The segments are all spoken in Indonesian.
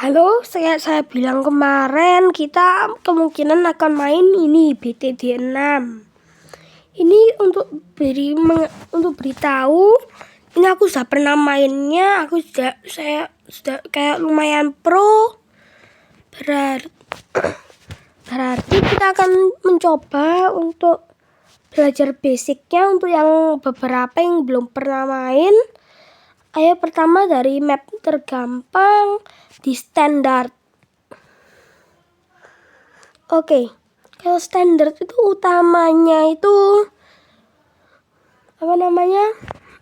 Halo, saya bilang kemarin kita kemungkinan akan main ini BTD6. Ini untuk beritahu, ini aku sudah pernah mainnya, saya sudah kayak lumayan pro. Berarti kita akan mencoba untuk belajar basicnya untuk yang beberapa yang belum pernah main. Ayo pertama dari map tergampang di standar. Oke, kalau standar itu utamanya itu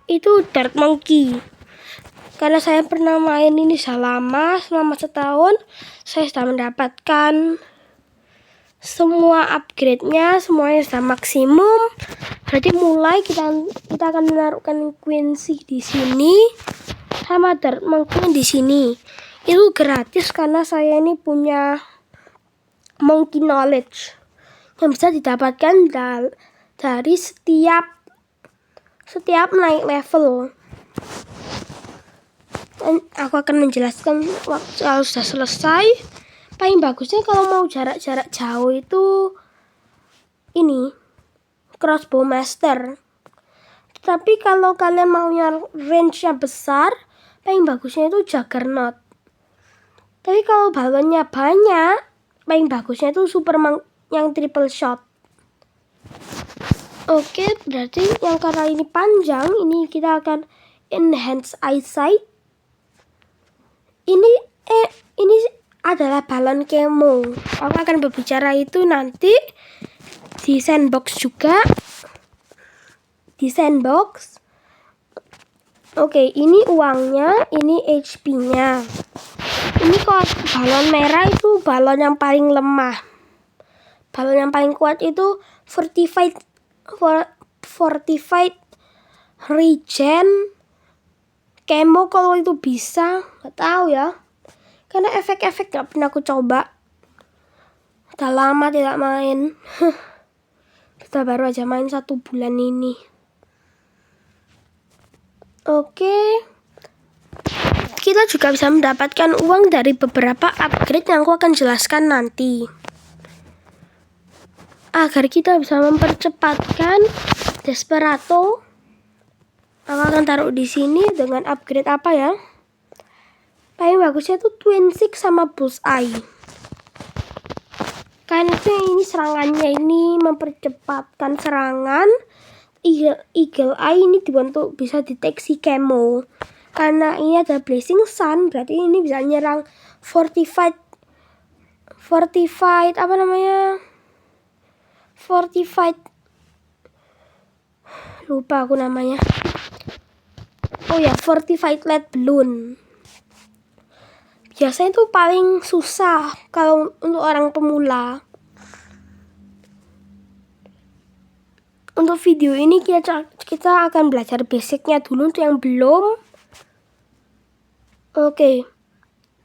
Itu Dirt Monkey. Karena saya pernah main ini selama setahun, saya sudah mendapatkan semua upgrade-nya, semuanya sudah maksimum. Berarti mulai kita akan menaruhkan Quincy di sini sama Dirt Monkey di sini. Itu gratis karena saya ini punya Monkey Knowledge yang bisa didapatkan dari setiap naik level. Dan aku akan menjelaskan kalau sudah selesai. Paling bagusnya kalau mau jarak-jarak jauh itu ini Crossbow Master. Tapi kalau kalian maunya range-nya besar, paling bagusnya itu Juggernaut. Tapi kalau balonnya banyak, paling bagusnya itu yang triple shot. Oke, berarti yang karena ini panjang, ini kita akan enhance eyesight. Ini adalah balon camo. Aku akan berbicara itu nanti di sandbox juga. Di sandbox. Oke, ini uangnya, ini HP-nya. Ini kalau balon merah itu balon yang paling lemah. Balon yang paling kuat itu fortified regen camo kalau itu bisa, nggak tahu ya. Karena efek-efek nggak pernah aku coba. Udah lama tidak main. Kita baru aja main 1 bulan ini. Oke. Kita juga bisa mendapatkan uang dari beberapa upgrade yang aku akan jelaskan nanti. Agar kita bisa mempercepatkan Desperado, aku akan taruh di sini dengan upgrade apa ya? Paling bagusnya itu Twin Six sama Bullseye. Karena itu ini serangannya ini mempercepatkan serangan. Eagle Eye ini dibentuk bisa deteksi camo. Karena ini ada Blazing Sun, berarti ini bisa nyerang fortified lupa aku namanya. Oh ya, fortified lead balloon. Biasanya itu paling susah kalau untuk orang pemula. Untuk video ini kita akan belajar basicnya dulu untuk yang belum. Oke.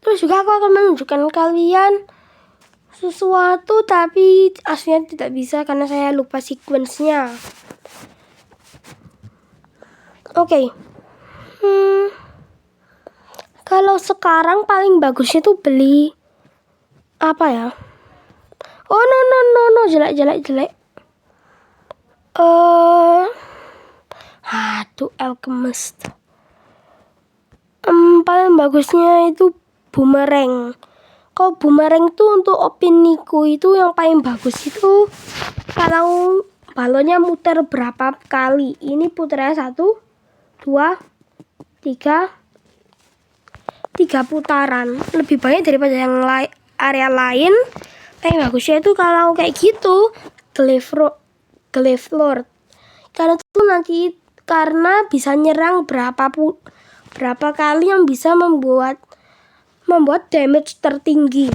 Terus juga aku akan menunjukkan kalian sesuatu tapi aslinya tidak bisa karena saya lupa sequence-nya. Oke. Kalau sekarang paling bagusnya tuh beli apa ya? Oh no, jelek. Alchemist. Paling bagusnya itu boomerang. Kalau boomerang tuh untuk opiniku itu yang paling bagus itu kalau balonnya muter berapa kali. Ini puternya 1, 2, 3 putaran. Lebih banyak daripada yang area lain. Paling bagusnya itu kalau kayak gitu Glaive Lord. Karena bisa nyerang berapa kali yang bisa membuat damage tertinggi.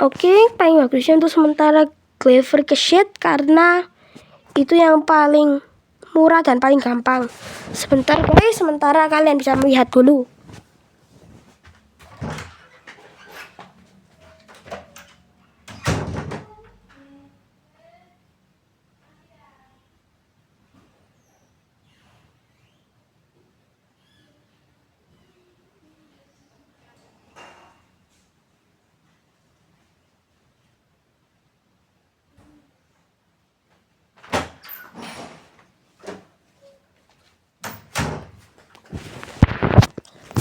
Oke, paling bagusnya untuk sementara Glaive Ricochet karena itu yang paling murah dan paling gampang. Sementara kalian bisa melihat dulu.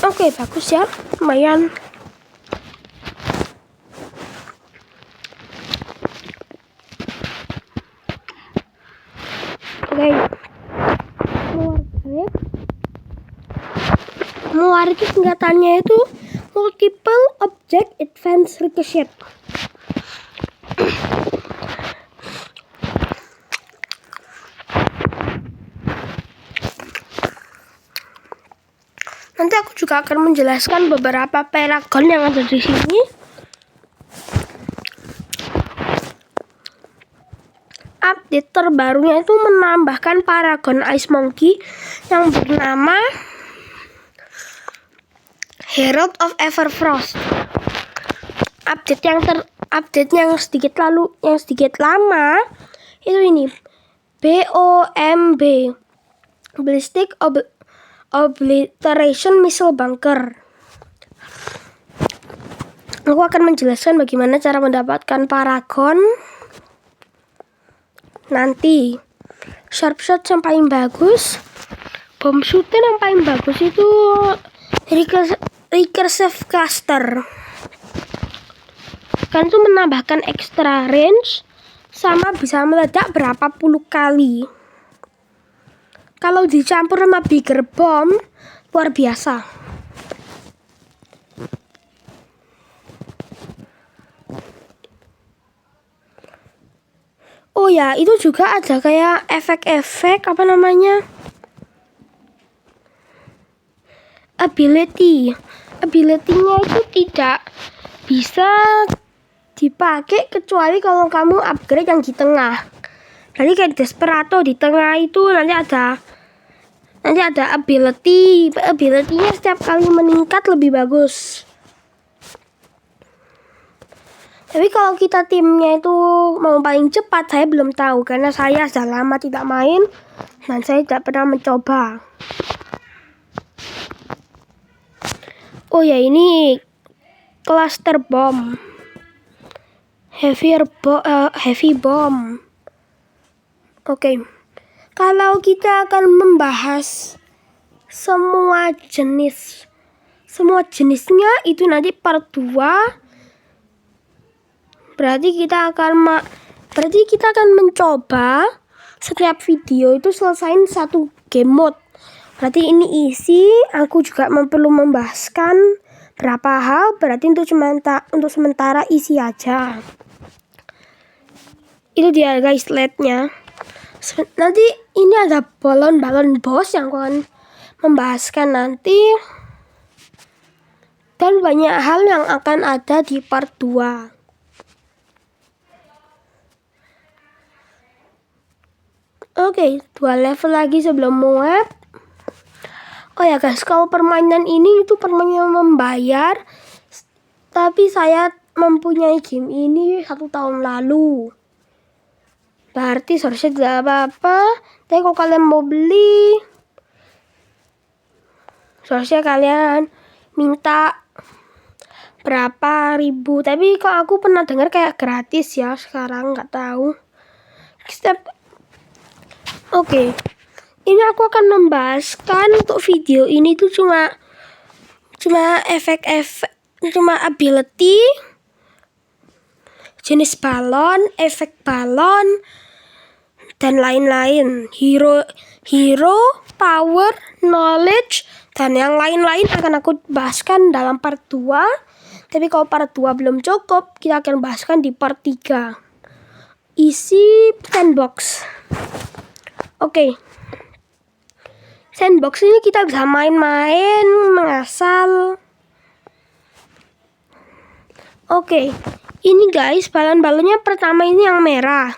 Oke, bagus ya, lumayan. Oke, keluar grip singkatannya itu multiple object advanced ricochet. Nanti aku juga akan menjelaskan beberapa paragon yang ada di sini. Update terbarunya itu menambahkan paragon Ice Monkey yang bernama Herald of Everfrost. Update yang sedikit lama itu ini BOMB, Ballistic Obliteration Missile Bunker. Aku akan menjelaskan bagaimana cara mendapatkan paragon. Nanti sharp shot yang paling bagus, bomb shooter yang paling bagus itu recursive cluster. Kan itu menambahkan extra range sama bisa meledak berapa puluh kali. Kalau dicampur sama bigger bomb luar biasa. Oh ya, itu juga ada kayak efek-efek apa namanya? Ability-nya itu tidak bisa dipakai kecuali kalau kamu upgrade yang di tengah. Jadi kayak Desperado di tengah itu nanti ada ability-nya setiap kali meningkat lebih bagus. Tapi kalau kita timnya itu mau paling cepat, saya belum tahu karena saya sudah lama tidak main dan saya tidak pernah mencoba. Oh ya, ini cluster bomb, heavy bomb. Oke. Kalau kita akan membahas semua jenisnya itu nanti part 2. Berarti kita akan mencoba setiap video itu selesaiin satu game mode. Berarti ini isi, aku juga perlu membahaskan berapa hal. Berarti untuk sementara isi aja. Itu dia guys LED-nya. Nanti ini ada balon-balon boss yang aku akan membahaskan nanti. Dan banyak hal yang akan ada di part 2. Oke, 2 level lagi sebelum web. Oh ya guys, kalau permainan ini itu permainan membayar. Tapi saya mempunyai game ini 1 tahun lalu. Berarti seharusnya tidak apa-apa. Tapi kalau kalian mau beli, seharusnya kalian minta berapa ribu. Tapi kalau aku pernah dengar kayak gratis ya, sekarang nggak tahu. Oke, ini aku akan membahaskan untuk video ini tuh cuma efek-efek, cuma ability, jenis balon, efek balon, dan lain-lain. Hero, power, knowledge, dan yang lain-lain akan aku bahaskan dalam part 2. Tapi kalau part 2 belum cukup, kita akan bahaskan di part 3. Isi sandbox. Oke. Sandbox ini kita bisa main-main, mengasal. Oke. Ini guys, balon-balonnya pertama ini yang merah.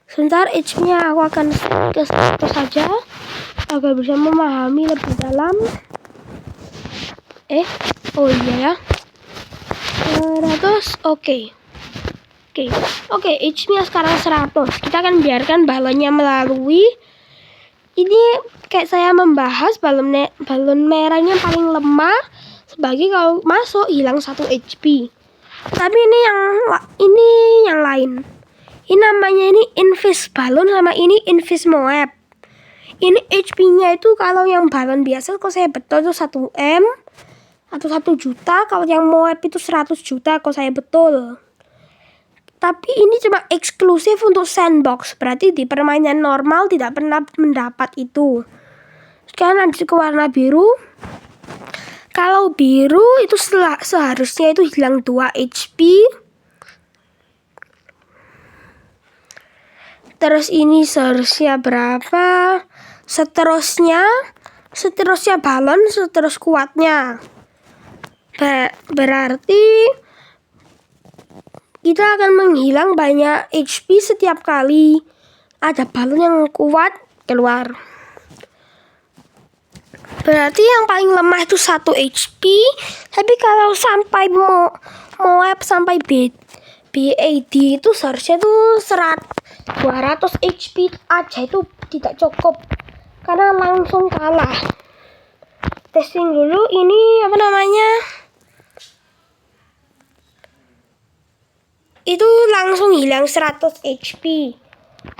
Sebentar, HP-nya aku akan ke status saja agar bisa memahami lebih dalam. Oh iya ya. Status, oke. Oke, HP-nya sekarang 100. Kita akan biarkan balonnya melalui. Ini kayak saya membahas balon merahnya paling lemah sebagai kalau masuk hilang 1 HP. Tapi ini yang lain. Ini namanya ini Invis balon sama ini Invis Moab. Ini HP-nya itu kalau yang balon biasa kalau saya betul itu 1M atau 1 juta. Kalau yang Moab itu 100 juta kalau saya betul. Tapi ini cuma eksklusif untuk sandbox. Berarti di permainan normal tidak pernah mendapat itu. Sekarang lanjut ke warna biru. Kalau biru itu seharusnya itu hilang 2 HP. Terus ini seharusnya berapa? Seterusnya balon seterus kuatnya. Berarti kita akan menghilang banyak HP setiap kali ada balon yang kuat keluar. Berarti yang paling lemah itu 1 HP. Tapi kalau sampai Moab sampai BAD itu seharusnya itu 200 HP aja itu tidak cukup karena langsung kalah. Testing dulu ini apa namanya? Itu langsung hilang 100 HP.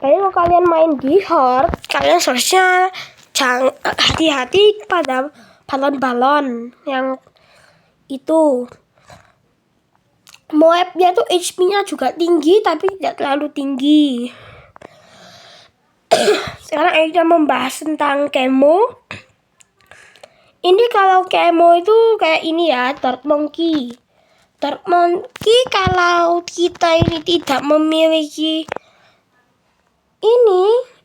Jadi kalau kalian main di Horde, kalian seharusnya hati-hati pada balon-balon yang itu. Moabnya tuh HP-nya juga tinggi tapi tidak terlalu tinggi. Sekarang kita membahas tentang Camo. Ini kalau Camo itu kayak ini ya, Dark Monkey. Dark Monkey kalau kita ini tidak memiliki ini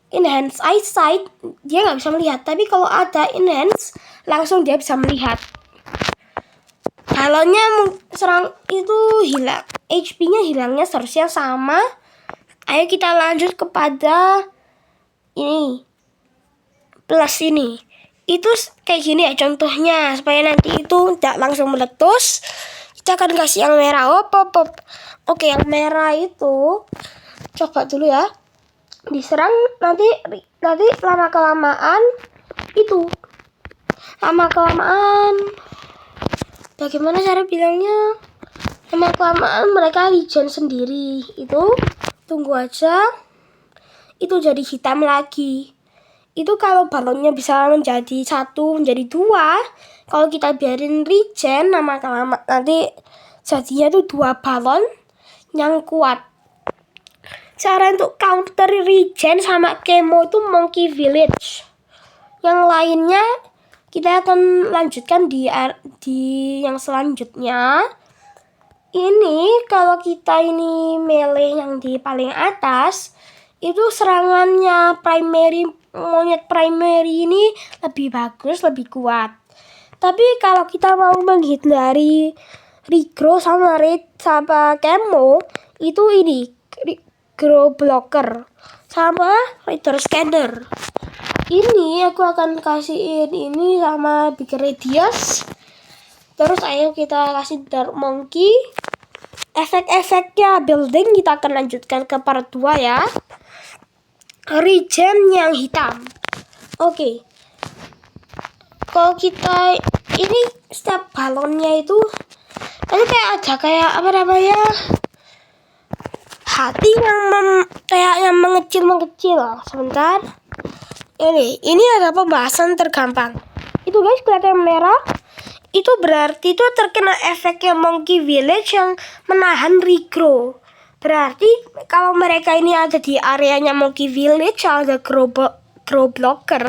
enhance eyesight, dia nggak bisa melihat. Tapi kalau ada enhance, langsung dia bisa melihat. Balonnya serang itu hilang, HP-nya hilangnya seharusnya sama. Ayo kita lanjut kepada ini plus ini. Itu kayak gini ya contohnya, supaya nanti itu tidak langsung meletus. Kita akan kasih yang merah. Oke, yang merah itu coba dulu ya. Diserang nanti lama kelamaan bagaimana cara bilangnya, lama kelamaan mereka regen sendiri. Itu tunggu aja itu jadi hitam lagi. Itu kalau balonnya bisa menjadi 1, menjadi 2, kalau kita biarin regen lama kelamaan nanti jadinya tuh 2 balon yang kuat. Cara untuk counter regen sama Camo itu Monkey Village. Yang lainnya kita akan lanjutkan di yang selanjutnya. Ini kalau kita ini melee yang di paling atas, itu serangannya monyet primary ini lebih bagus, lebih kuat. Tapi kalau kita mau menghindari regrow sama Camo, itu ini grow blocker sama Raider Scanner. Ini aku akan kasihin ini sama Big Radius. Terus ayo kita kasih Dark Monkey. Efek-efeknya building kita akan lanjutkan ke part 2 ya. Regen yang hitam. Oke. Kalau kita ini setiap balonnya itu nanti kayak apa namanya? Hati yang kayak yang mengecil. Sebentar. Ini ada pembahasan tergampang. Itu guys, kelihatan merah. Itu berarti itu terkena efeknya Monkey Village yang menahan regrow. Berarti kalau mereka ini ada di areanya Monkey Village, ada grow blocker,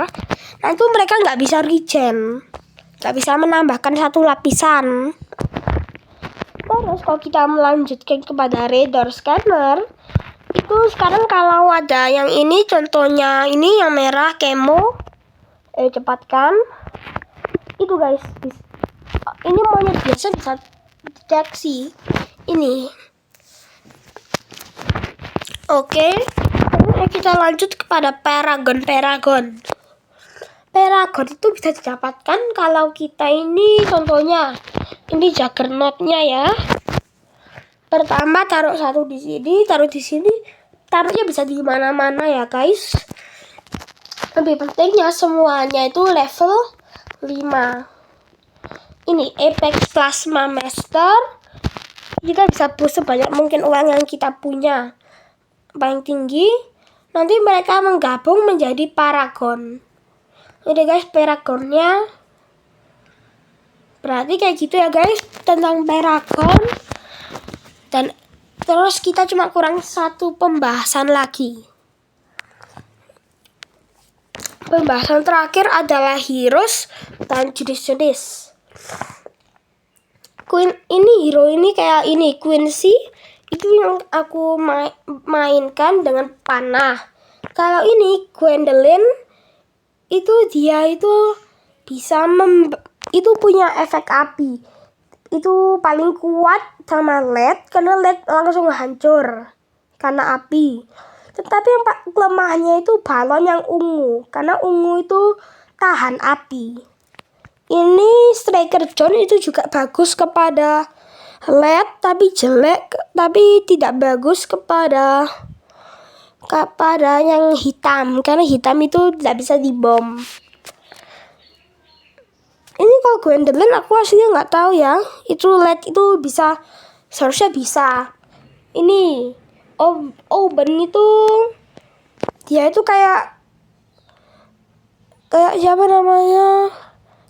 nanti mereka nggak bisa regen, nggak bisa menambahkan 1 lapisan. Terus kalau kita melanjutkan kepada Raider Scanner, itu sekarang kalau ada yang ini, contohnya ini yang merah Camo, cepatkan. Itu guys, ini monyet biasa bisa deteksi ini. Oke, kita lanjut kepada Paragon. Paragon itu bisa didapatkan kalau kita ini contohnya ini Juggernaut-nya ya. Pertama taruh 1 di sini, taruh di sini, taruhnya bisa di mana-mana ya guys. Lebih pentingnya semuanya itu level 5. Ini Apex Plasma Master. Kita bisa boost sebanyak mungkin uang yang kita punya paling tinggi. Nanti mereka menggabung menjadi Paragon. Udah guys, Paragonnya. Berarti kayak gitu ya guys tentang Paragon. Dan terus kita cuma kurang satu pembahasan lagi. Pembahasan terakhir adalah heroes dan jenis-jenis. Hero ini kayak ini Quincy. Itu yang aku mainkan dengan panah. Kalau ini Gwendolyn, itu dia itu bisa itu punya efek api. Itu paling kuat sama LED, karena LED langsung hancur karena api. Tetapi yang kelemahannya itu balon yang ungu, karena ungu itu tahan api. Ini Striker John itu juga bagus kepada LED, tapi tidak bagus kepada yang hitam, karena hitam itu tidak bisa dibom. Ini kalau Gwendolyn aku aslinya nggak tahu ya. Itu LED itu bisa, seharusnya bisa. Ini Oben itu dia itu kayak siapa namanya?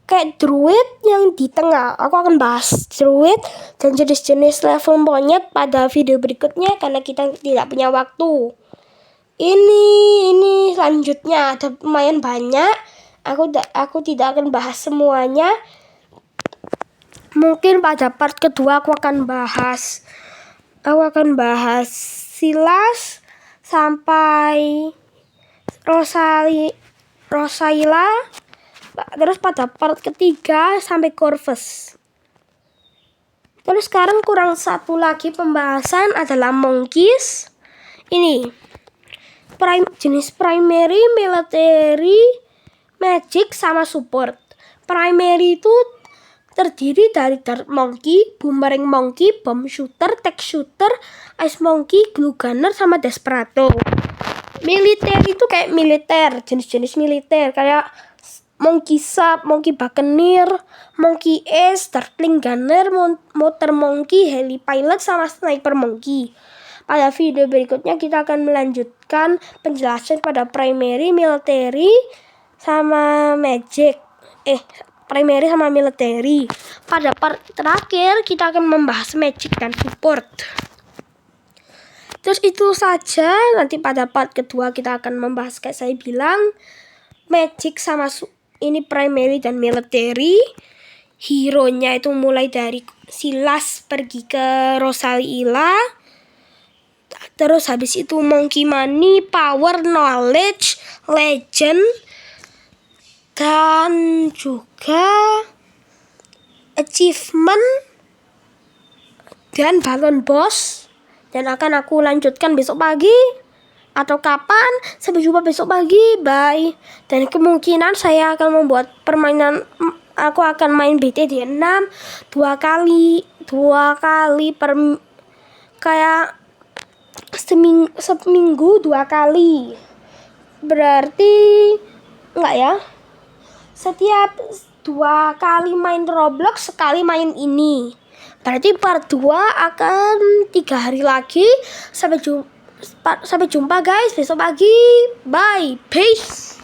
Kayak druid yang di tengah. Aku akan bahas druid dan jenis-jenis level monyet pada video berikutnya karena kita tidak punya waktu. Ini selanjutnya ada lumayan banyak. Aku tidak akan bahas semuanya. Mungkin pada part kedua aku akan bahas Silas sampai Rosaila. Terus pada part ketiga sampai Corvus. Terus sekarang kurang satu lagi pembahasan adalah monkeys. Ini jenis primary, military, magic, sama support. Primary itu terdiri dari Dart Monkey, Boomerang Monkey, Bomb Shooter, Tech Shooter, Ice Monkey, Glue Gunner, sama Desperado. Militer itu kayak militer, jenis-jenis militer kayak Monkey Sub, Monkey Buccaneer, Monkey Ace, Darkling Gunner, Motor Monkey, Heli Pilot, sama Sniper Monkey. Pada video berikutnya kita akan melanjutkan penjelasan pada primary, military, sama magic. Primary sama military. Pada part terakhir kita akan membahas magic dan support. Terus itu saja. Nanti pada part kedua kita akan membahas kayak saya bilang magic sama ini primary dan military. Hero-nya itu mulai dari Silas pergi ke Rosalia. Terus habis itu Monkey Money, Power, Knowledge, Legend, dan juga Achievement dan Balon Boss. Dan akan aku lanjutkan besok pagi atau kapan. Sampai jumpa besok pagi. Bye. Dan kemungkinan saya akan membuat permainan. Aku akan main BTD 6 dua kali kayak seminggu 2 kali. Berarti enggak ya? Setiap 2 kali main Roblox, sekali main ini. Berarti part 2 akan 3 hari lagi. Sampai jumpa guys besok pagi. Bye. Peace.